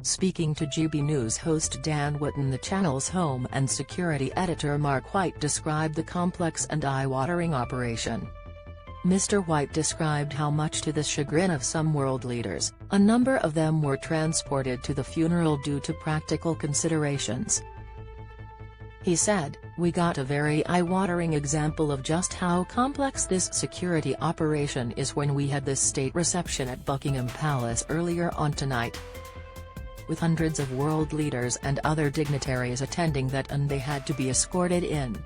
Speaking to GB News host Dan Wootton, the channel's home and security editor Mark White described the complex and eye-watering operation. Mr. White described how, much to the chagrin of some world leaders, a number of them were transported to the funeral due to practical considerations. He said, "We got a very eye-watering example of just how complex this security operation is when we had this state reception at Buckingham Palace earlier on tonight, with hundreds of world leaders and other dignitaries attending that, and they had to be escorted in.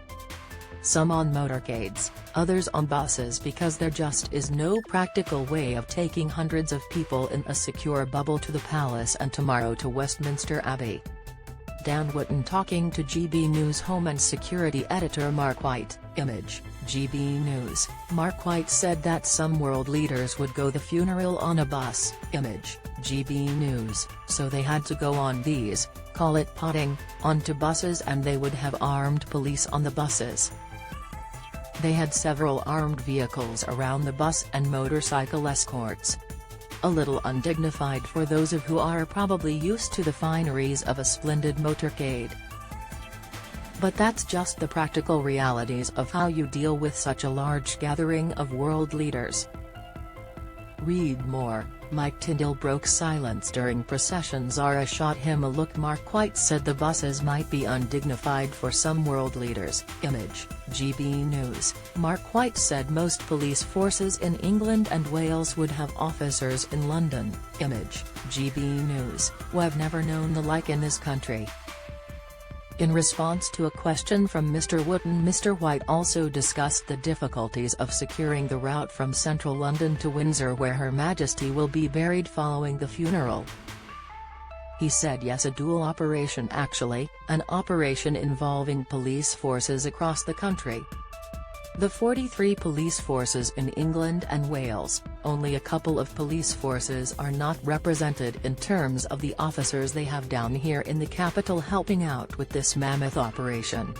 Some on motorcades, others on buses, because there just is no practical way of taking hundreds of people in a secure bubble to the palace and tomorrow to Westminster Abbey." Dan Wootton talking to GB News home and security editor Mark White. Image, GB News. Mark White said that some world leaders would go the funeral on a bus. Image, GB News. So they had to go on these, call it potting, onto buses, and they would have armed police on the buses. They had several armed vehicles around the bus and motorcycle escorts. A little undignified for those of who are probably used to the fineries of a splendid motorcade. But that's just the practical realities of how you deal with such a large gathering of world leaders. Read more. Mike Tyndall broke silence during procession. Zara shot him a look. Mark White said the buses might be undignified for some world leaders. Image, GB News. Mark White said most police forces in England and Wales would have officers in London. Image, GB News. "We've never known the like in this country." In response to a question from Mr. Wootton, Mr. White also discussed the difficulties of securing the route from central London to Windsor, where Her Majesty will be buried following the funeral. He said yes, a dual operation actually, an operation involving police forces across the country. The 43 police forces in England and Wales, only a couple of police forces are not represented in terms of the officers they have down here in the capital helping out with this mammoth operation.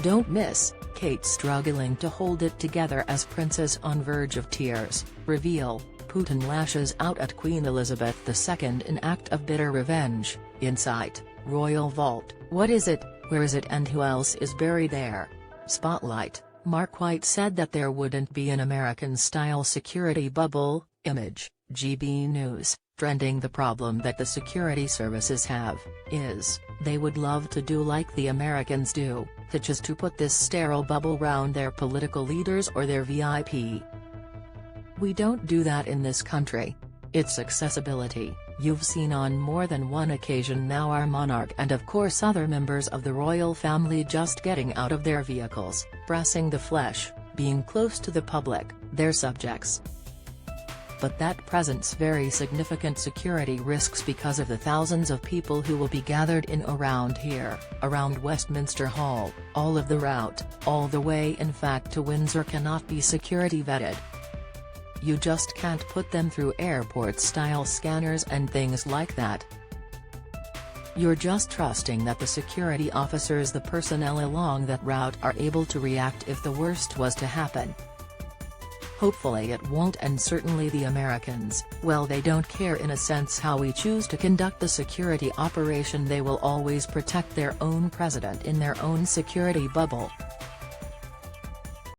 Don't miss, Kate struggling to hold it together as princess on verge of tears, reveal, Putin lashes out at Queen Elizabeth II in act of bitter revenge. Insight, Royal Vault, what is it, where is it, and who else is buried there? Spotlight. Mark White said that there wouldn't be an American-style security bubble. Image, GB News. Trending. The problem that the security services have, is, they would love to do like the Americans do, which is to put this sterile bubble round their political leaders or their VIP. We don't do that in this country. It's accessibility. You've seen on more than one occasion now our monarch and of course other members of the royal family just getting out of their vehicles, pressing the flesh, being close to the public, their subjects. But that presents very significant security risks because of the thousands of people who will be gathered in around here, around Westminster Hall. All of the route, all the way in fact to Windsor, cannot be security vetted. You just can't put them through airport-style scanners and things like that. You're just trusting that the security officers, the personnel along that route, are able to react if the worst was to happen. Hopefully it won't, and certainly the Americans, well, they don't care in a sense how we choose to conduct the security operation. They will always protect their own president in their own security bubble.